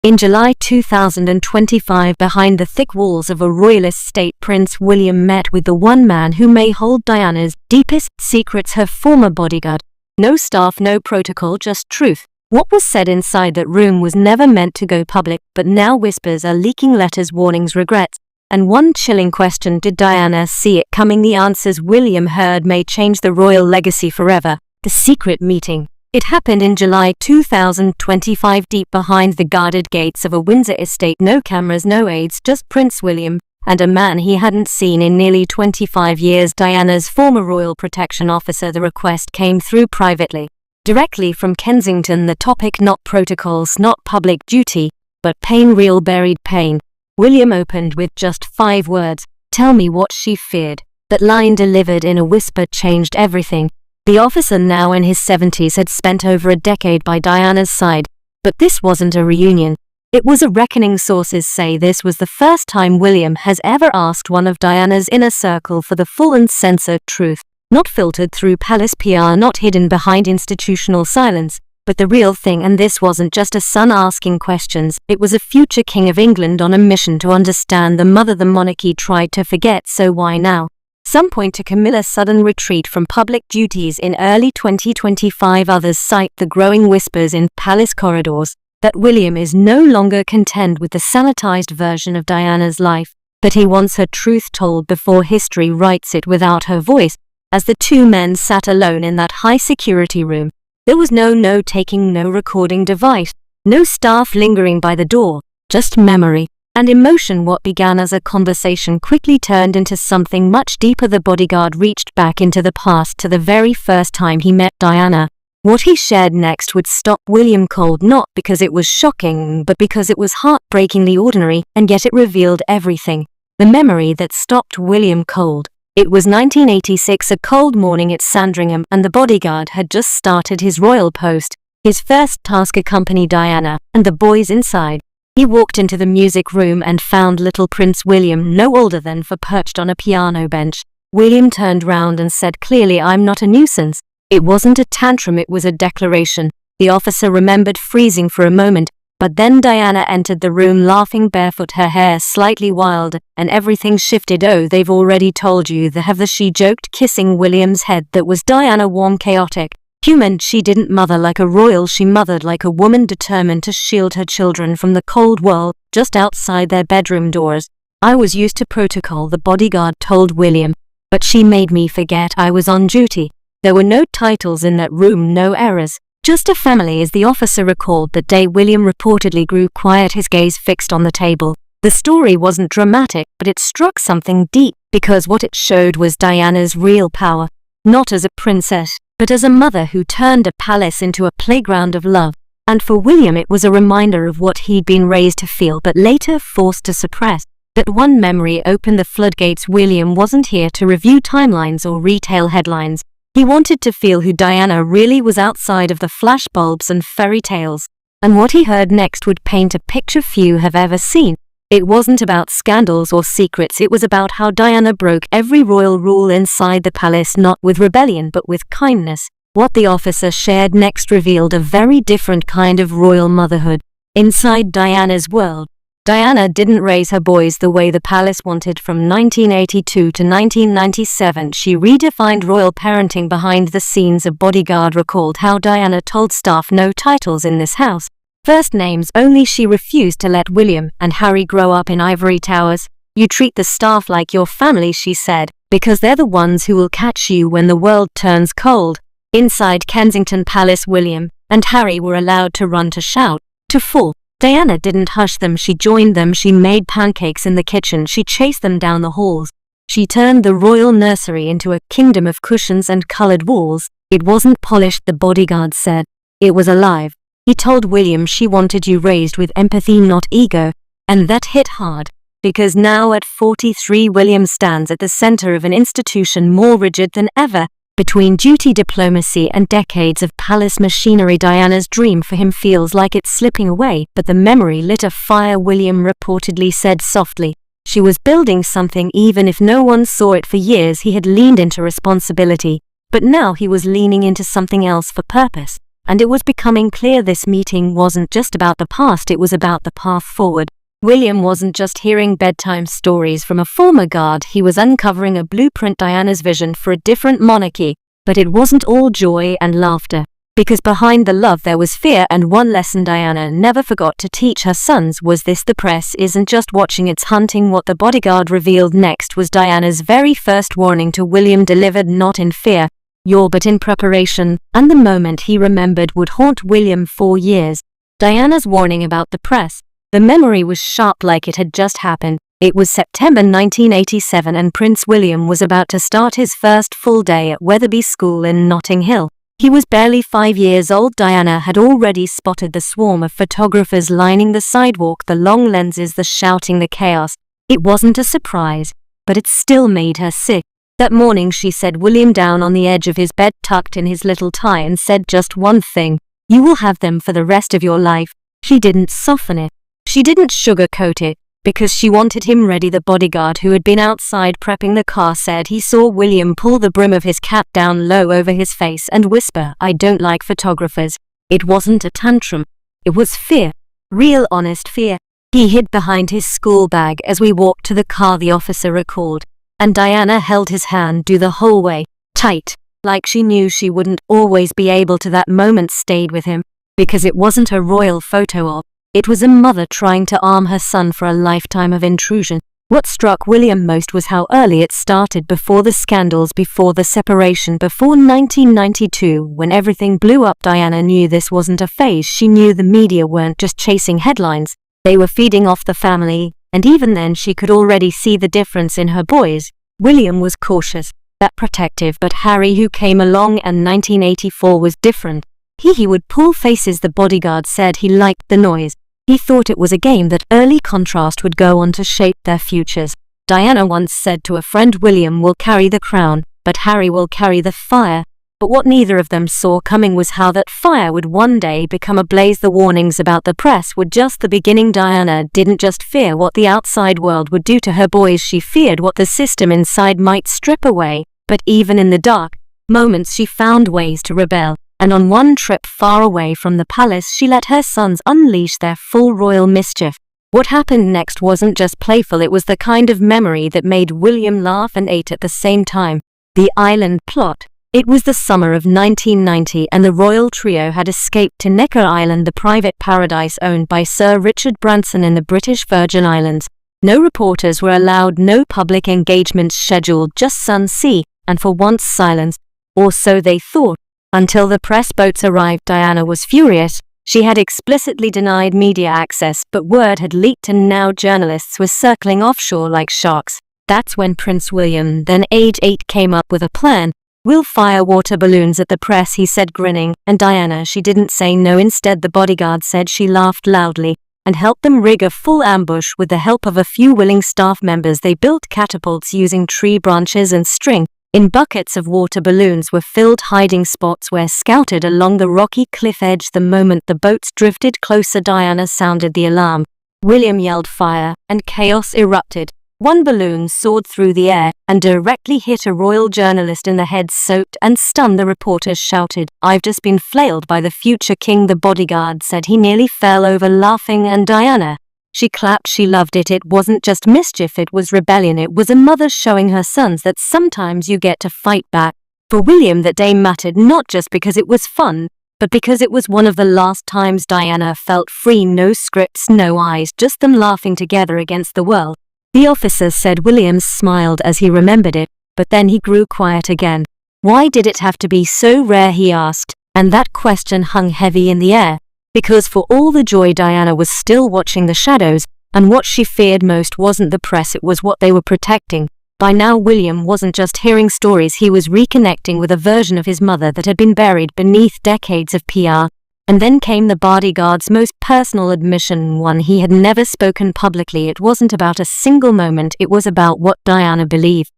In July 2025, behind the thick walls of a royalist state, Prince William met with the one man who may hold Diana's deepest secrets, her former bodyguard. No staff, no protocol, just truth. What was said inside that room was never meant to go public, but now whispers are leaking, letters, warnings, regrets. And one chilling question: did Diana see it coming? The answers William heard may change the royal legacy forever. The secret meeting. It happened in July 2025, deep behind the guarded gates of a Windsor estate. No cameras, no aides, just Prince William and a man he hadn't seen in nearly 25 years, Diana's former royal protection officer. The request came through privately, directly from Kensington. The topic: not protocols, not public duty, but pain, real buried pain. William opened with just 5 words: "Tell me what she feared." That line, delivered in a whisper, changed everything. The officer, now in his 70s, had spent over a decade by Diana's side. But this wasn't a reunion. It was a reckoning. Sources say this was the first time William has ever asked one of Diana's inner circle for the full and censored truth. Not filtered through palace PR, not hidden behind institutional silence, but the real thing. And this wasn't just a son asking questions. It was a future King of England on a mission to understand the mother the monarchy tried to forget. So why now? Some point to Camilla's sudden retreat from public duties in early 2025. Others cite the growing whispers in palace corridors that William is no longer content with the sanitized version of Diana's life, that he wants her truth told before history writes it without her voice. As the two men sat alone in that high-security room, there was no note-taking, no recording device, no staff lingering by the door, just memory and emotion. What began as a conversation quickly turned into something much deeper. The bodyguard reached back into the past, to the very first time he met Diana. What he shared next would stop William cold, not because it was shocking, but because it was heartbreakingly ordinary, and yet it revealed everything. The memory that stopped William cold. It was 1986, a cold morning at Sandringham, and the bodyguard had just started his royal post. His first task: accompany Diana and the boys inside. He walked into the music room and found little Prince William, no older than 4, perched on a piano bench. William turned round and said clearly, "I'm not a nuisance." It wasn't a tantrum, it was a declaration. The officer remembered freezing for a moment, but then Diana entered the room, laughing, barefoot, her hair slightly wild, and everything shifted. "Oh, they've already told you, have they?" she joked, kissing William's head. That was Diana, warm, chaotic, human. She didn't mother like a royal, she mothered like a woman, determined to shield her children from the cold world just outside their bedroom doors. "I was used to protocol," the bodyguard told William, "but she made me forget I was on duty." There were no titles in that room, no errors, just a family. As the officer recalled the day, William reportedly grew quiet, his gaze fixed on the table. The story wasn't dramatic, but it struck something deep, because what it showed was Diana's real power, not as a princess, but as a mother who turned a palace into a playground of love. And for William, it was a reminder of what he'd been raised to feel, but later forced to suppress. That one memory opened the floodgates. William wasn't here to review timelines or retail headlines. He wanted to feel who Diana really was outside of the flashbulbs and fairy tales. And what he heard next would paint a picture few have ever seen. It wasn't about scandals or secrets, it was about how Diana broke every royal rule inside the palace, not with rebellion but with kindness. What the officer shared next revealed a very different kind of royal motherhood. Inside Diana's world, Diana didn't raise her boys the way the palace wanted. From 1982 to 1997, she redefined royal parenting behind the scenes. A bodyguard recalled how Diana told staff, "No titles in this house, first names only." She refused to let William and Harry grow up in ivory towers. "You treat the staff like your family," she said, "because they're the ones who will catch you when the world turns cold." Inside Kensington Palace, William and Harry were allowed to run, to shout, to fall. Diana didn't hush them, she joined them. She made pancakes in the kitchen, she chased them down the halls. She turned the royal nursery into a kingdom of cushions and colored walls. It wasn't polished, the bodyguard said. It was alive. He told William, "She wanted you raised with empathy, not ego." And that hit hard, because now at 43, William stands at the center of an institution more rigid than ever. Between duty, diplomacy, and decades of palace machinery, Diana's dream for him feels like it's slipping away. But the memory lit a fire, William reportedly said softly. She was building something, even if no one saw it. For years he had leaned into responsibility, but now he was leaning into something else, for purpose. and it was becoming clear this meeting wasn't just about the past, it was about the path forward. William wasn't just hearing bedtime stories from a former guard, he was uncovering a blueprint, Diana's vision for a different monarchy. But it wasn't all joy and laughter, because behind the love there was fear, and one lesson Diana never forgot to teach her sons was this: the press isn't just watching, it's hunting. What the Bodyguard revealed next was Diana's very first warning to William, delivered not in fear, but in preparation, and the moment he remembered would haunt William for years. Diana's warning about the press. The memory was sharp, like it had just happened. It was September 1987 and Prince William was about to start his first full day at Wetherby School in Notting Hill. He was barely 5 years old. Diana had already spotted the swarm of photographers lining the sidewalk, the long lenses, the shouting, the chaos. It wasn't a surprise, but it still made her sick. That morning she sat William down on the edge of his bed, tucked in his little tie, and said just one thing: "You will have them for the rest of your life." She didn't soften it. She didn't sugarcoat it, because she wanted him ready. The bodyguard, who had been outside prepping the car, said he saw William pull the brim of his cap down low over his face and whisper, "I don't like photographers." It wasn't a tantrum. It was fear. Real, honest fear. He hid behind his school bag as we walked to the car, the officer recalled, and Diana held his hand the whole way, tight, like she knew she wouldn't always be able to. That moment stayed with him, because it wasn't a royal photo op. It was a mother trying to arm her son for a lifetime of intrusion. What struck William most was how early it started, before the scandals, before the separation, before 1992, when everything blew up. Diana knew this wasn't a phase. She knew the media weren't just chasing headlines. They were feeding off the family, and even then she could already see the difference in her boys. William was cautious, that protective, but Harry, who came along in 1984, was different. He would pull faces. The bodyguard said he liked the noise. He thought it was a game, that early contrast would go on to shape their futures. Diana once said to a friend, "William will carry the crown, but Harry will carry the fire." But what neither of them saw coming was how that fire would one day become a blaze. The warnings about the press were just the beginning. Diana didn't just fear what the outside world would do to her boys, she feared what the system inside might strip away. But even in the dark moments she found ways to rebel. And on one trip far away from the palace, she let her sons unleash their full royal mischief. What happened next wasn't just playful, it was the kind of memory that made William laugh and ate at the same time. The island plot. It was the summer of 1990 and the royal trio had escaped to Necker Island, the private paradise owned by Sir Richard Branson in the British Virgin Islands. No reporters were allowed, no public engagements scheduled, just sun, sea, and for once silence. Or so they thought. Until the press boats arrived. Diana was furious. She had explicitly denied media access, but word had leaked and now journalists were circling offshore like sharks. That's when Prince William, then age 8, came up with a plan. "We'll fire water balloons at the press," he said, grinning, and Diana, she didn't say no. Instead, the bodyguard said she laughed loudly and helped them rig a full ambush. With the help of a few willing staff members, they built catapults using tree branches and string. In buckets of water balloons were filled hiding spots where scouted along the rocky cliff edge. The moment the boats drifted closer, Diana sounded the alarm. William yelled fire, and chaos erupted. One balloon soared through the air and directly hit a royal journalist in the head. Soaked and stunned, the reporter shouted, "I've just been flailed by the future king." The bodyguard said he nearly fell over laughing, and Diana, she clapped. She loved it. It wasn't just mischief, it was rebellion. It was a mother showing her sons that sometimes you get to fight back. For William, that day mattered not just because it was fun, but because it was one of the last times Diana felt free. No scripts, no eyes, just them laughing together against the world. The officer said. William smiled as he remembered it, but then he grew quiet again. Why did it have to be so rare, he asked, and that question hung heavy in the air. Because for all the joy, Diana was still watching the shadows, and what she feared most wasn't the press, it was what they were protecting. By now William wasn't just hearing stories, he was reconnecting with a version of his mother that had been buried beneath decades of PR. And then came the bodyguard's most personal admission, one he had never spoken publicly. It wasn't about a single moment, it was about what Diana believed,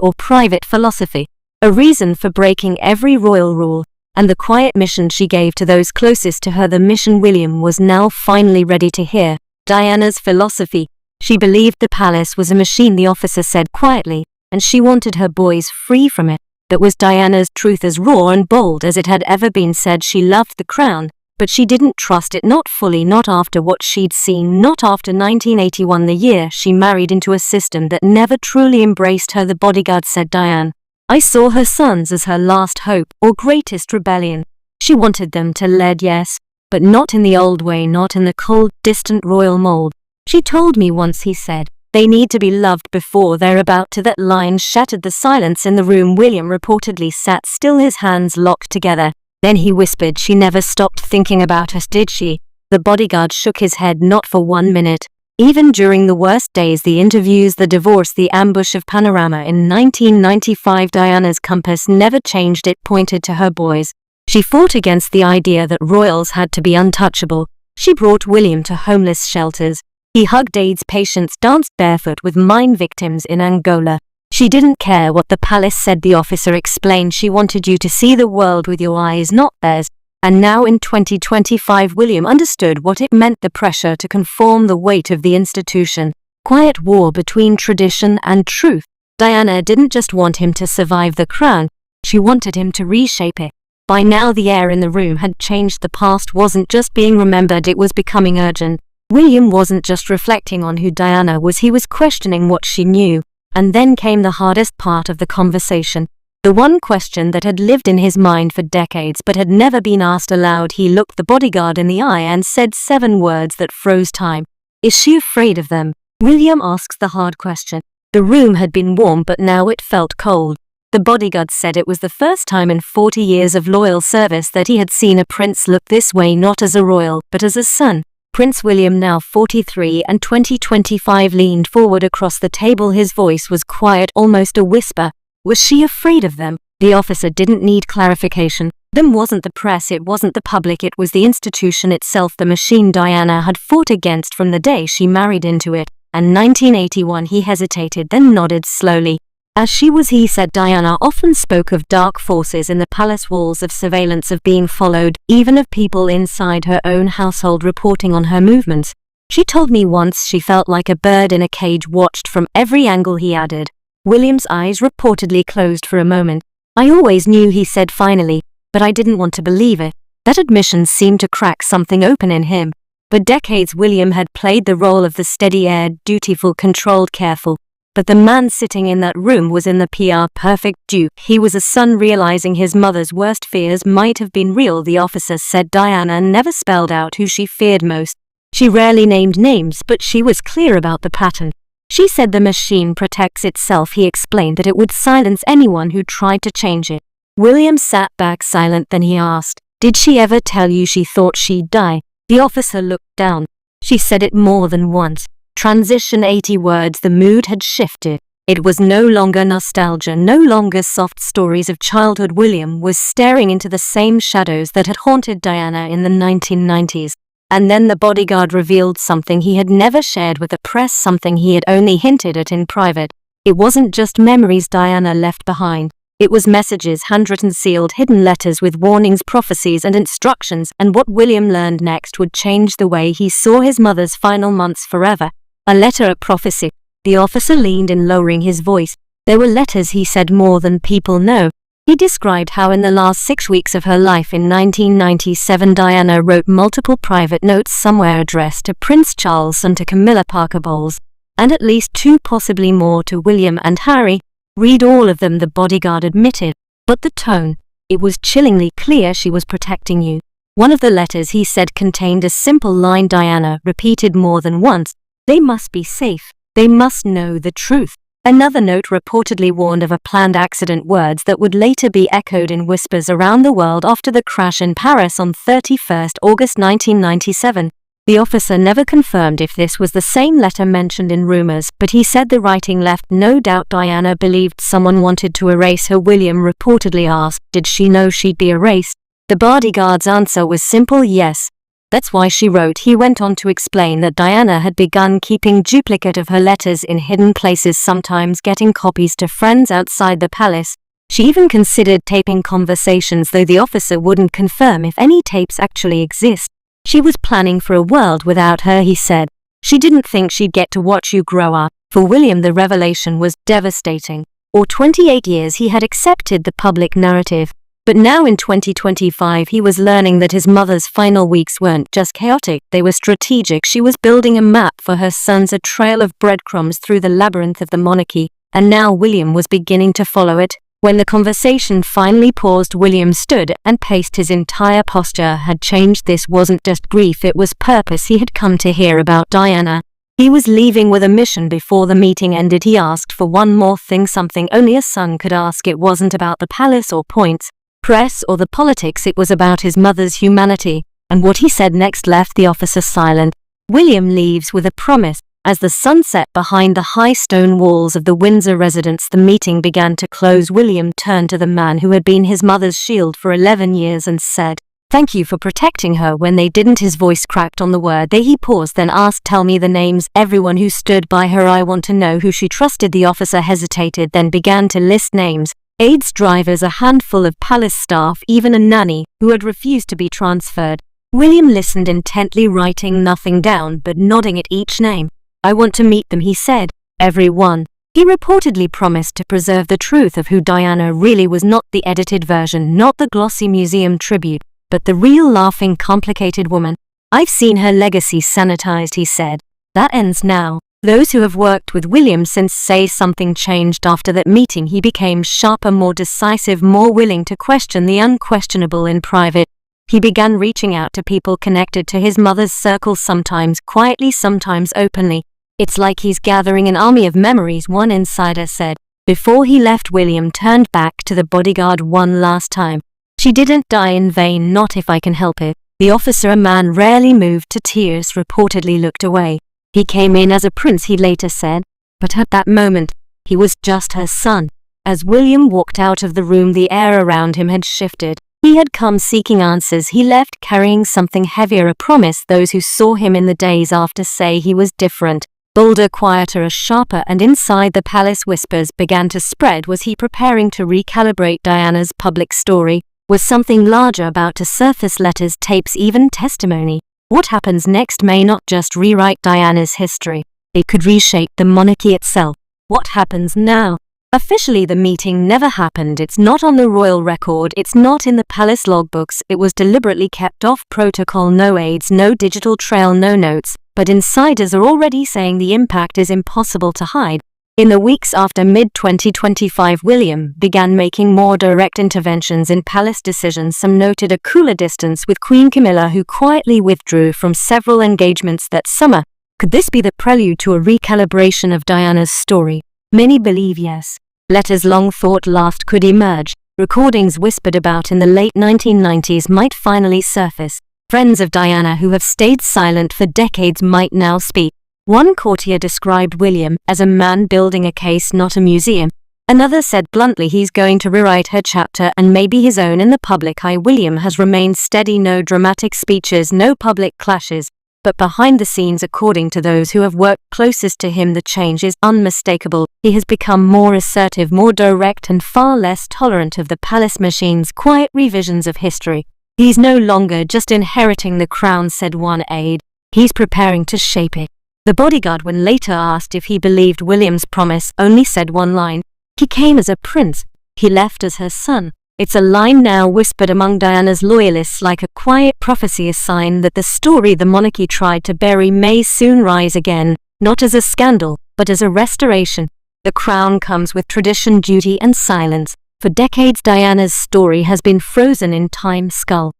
or private philosophy. A reason for breaking every royal rule, and the quiet mission she gave to those closest to her. The mission William was now finally ready to hear. Diana's philosophy. She believed the palace was a machine, the officer said quietly, and she wanted her boys free from it. That was Diana's truth, as raw and bold as it had ever been said. She loved the crown, but she didn't trust it, not fully, not after what she'd seen, not after 1981, the year she married into a system that never truly embraced her. The bodyguard said, Diane, I saw her sons as her last hope, or greatest rebellion. She wanted them to lead, yes, but not in the old way, not in the cold, distant royal mold. She told me once, he said, they need to be loved before they're about to. That line shattered the silence in the room. William reportedly sat still, his hands locked together. Then he whispered, she never stopped thinking about us, did she? The bodyguard shook his head. Not for 1 minute. Even during the worst days, the interviews, the divorce, the ambush of Panorama in 1995, Diana's compass never changed. It pointed to her boys. She fought against the idea that royals had to be untouchable. She brought William to homeless shelters. He hugged AIDS patients, danced barefoot with mine victims in Angola. She didn't care what the palace said, the officer explained. She wanted you to see the world with your eyes, not theirs. And now in 2025, William understood what it meant, the pressure to conform, the weight of the institution. Quiet war between tradition and truth. Diana didn't just want him to survive the crown, she wanted him to reshape it. By now the air in the room had changed. The past wasn't just being remembered, it was becoming urgent. William wasn't just reflecting on who Diana was, he was questioning what she knew. And then came the hardest part of the conversation. The one question that had lived in his mind for decades but had never been asked aloud. He looked the bodyguard in the eye and said 7 words that froze time. Is she afraid of them? William asks the hard question. The room had been warm, but now it felt cold. The bodyguard said it was the first time in 40 years of loyal service that he had seen a prince look this way, not as a royal, but as a son. Prince William, now 43 and 2025, leaned forward across the table. His voice was quiet, almost a whisper. Was she afraid of them? The officer didn't need clarification. Them wasn't the press, it wasn't the public, it was the institution itself, the machine Diana had fought against from the day she married into it. And 1981, he hesitated, then nodded slowly. As she was, he said, Diana often spoke of dark forces in the palace walls, of surveillance, of being followed, even of people inside her own household reporting on her movements. She told me once she felt like a bird in a cage, watched from every angle, he added. William's eyes reportedly closed for a moment. I always knew, he said finally, but I didn't want to believe it. That admission seemed to crack something open in him. For decades William had played the role of the steady-aired, dutiful, controlled, careful. But the man sitting in that room was in the perfect dupe. He was a son realizing his mother's worst fears might have been real. The officer said Diana never spelled out who she feared most. She rarely named names, but she was clear about the pattern. She said the machine protects itself. He explained that it would silence anyone who tried to change it. William sat back silent, then he asked, did she ever tell you she thought she'd die? The officer looked down. She said it more than once. Transition, 80 words. The mood had shifted. It was no longer nostalgia, no longer soft stories of childhood. William was staring into the same shadows that had haunted Diana in the 1990s. And then the bodyguard revealed something he had never shared with the press, something he had only hinted at in private. It wasn't just memories Diana left behind. It was messages, handwritten, sealed, hidden letters with warnings, prophecies, and instructions. And what William learned next would change the way he saw his mother's final months forever. A letter, a prophecy. The officer leaned in, lowering his voice. There were letters, he said, more than people know. He described how in the last 6 weeks of her life in 1997, Diana wrote multiple private notes, somewhere addressed to Prince Charles and to Camilla Parker Bowles, and at least 2, possibly more, to William and Harry. Read all of them, the bodyguard admitted. But the tone, it was chillingly clear. She was protecting you. One of the letters, he said, contained a simple line Diana repeated more than once. They must be safe. They must know the truth. Another note reportedly warned of a planned accident, words that would later be echoed in whispers around the world after the crash in Paris on 31 August 1997. The officer never confirmed if this was the same letter mentioned in rumors, but he said the writing left no doubt. Diana believed someone wanted to erase her. William reportedly asked, did she know she'd be erased? The bodyguard's answer was simple, yes. That's why she wrote. He went on to explain that Diana had begun keeping duplicate of her letters in hidden places, sometimes getting copies to friends outside the palace. She even considered taping conversations, though the officer wouldn't confirm if any tapes actually exist. She was planning for a world without her, he said. She didn't think she'd get to watch you grow up. For William, the revelation was devastating. or 28 years he had accepted the public narrative. But now in 2025 he was learning that his mother's final weeks weren't just chaotic, they were strategic. She was building a map for her sons, a trail of breadcrumbs through the labyrinth of the monarchy, and now William was beginning to follow it. When the conversation finally paused, William stood and paced. His entire posture had changed. This wasn't just grief, it was purpose. He had come to hear about Diana. He was leaving with a mission. Before the meeting ended, he asked for one more thing, something only a son could ask. It wasn't about the palace or points, press or the politics, it was about his mother's humanity. And what he said next left the officer silent. William leaves with a promise. As the sun set behind the high stone walls of the Windsor residence, the meeting began to close. William turned to the man who had been his mother's shield for 11 years and said, "Thank you for protecting her." When they didn't, his voice cracked on the word they. He paused, then asked, "Tell me the names, everyone who stood by her. I want to know who she trusted." The officer hesitated, then began to list names. Aides, drivers, a handful of palace staff, even a nanny who had refused to be transferred. William listened intently, writing nothing down but nodding at each name. "I want to meet them," he said. "Everyone." He reportedly promised to preserve the truth of who Diana really was, not the edited version, not the glossy museum tribute, but the real, laughing, complicated woman. "I've seen her legacy sanitized," he said. "That ends now." Those who have worked with William since say something changed after that meeting. He became sharper, more decisive, more willing to question the unquestionable in private. He began reaching out to people connected to his mother's circle, sometimes quietly, sometimes openly. "It's like he's gathering an army of memories," one insider said. Before he left, William turned back to the bodyguard one last time. "She didn't die in vain, not if I can help it." The officer, a man rarely moved to tears, reportedly looked away. "He came in as a prince," he later said, "but at that moment, he was just her son." As William walked out of the room, the air around him had shifted. He had come seeking answers. He left carrying something heavier, a promise. Those who saw him in the days after say he was different, bolder, quieter, sharper, and inside the palace whispers began to spread. Was he preparing to recalibrate Diana's public story? Was something larger about to surface? Letters, tapes, even testimony. What happens next may not just rewrite Diana's history, it could reshape the monarchy itself. What happens now? Officially, the meeting never happened. It's not on the royal record, it's not in the palace logbooks. It was deliberately kept off protocol. No aides, no digital trail, no notes. But insiders are already saying the impact is impossible to hide. In the weeks after mid-2025, William began making more direct interventions in palace decisions. Some noted a cooler distance with Queen Camilla, who quietly withdrew from several engagements that summer. Could this be the prelude to a recalibration of Diana's story? Many believe yes. Letters long thought lost could emerge. Recordings whispered about in the late 1990s might finally surface. Friends of Diana who have stayed silent for decades might now speak. One courtier described William as a man building a case, not a museum. Another said bluntly he's going to rewrite her chapter and maybe his own in the public eye. William has remained steady, no dramatic speeches, no public clashes. But behind the scenes, according to those who have worked closest to him, the change is unmistakable. He has become more assertive, more direct, and far less tolerant of the palace machine's quiet revisions of history. "He's no longer just inheriting the crown," said one aide. "He's preparing to shape it." The bodyguard, when later asked if he believed William's promise, only said one line: "He came as a prince. He left as her son." It's a line now whispered among Diana's loyalists like a quiet prophecy, a sign that the story the monarchy tried to bury may soon rise again, not as a scandal, but as a restoration. The crown comes with tradition, duty, and silence. For decades, Diana's story has been frozen in time's skull.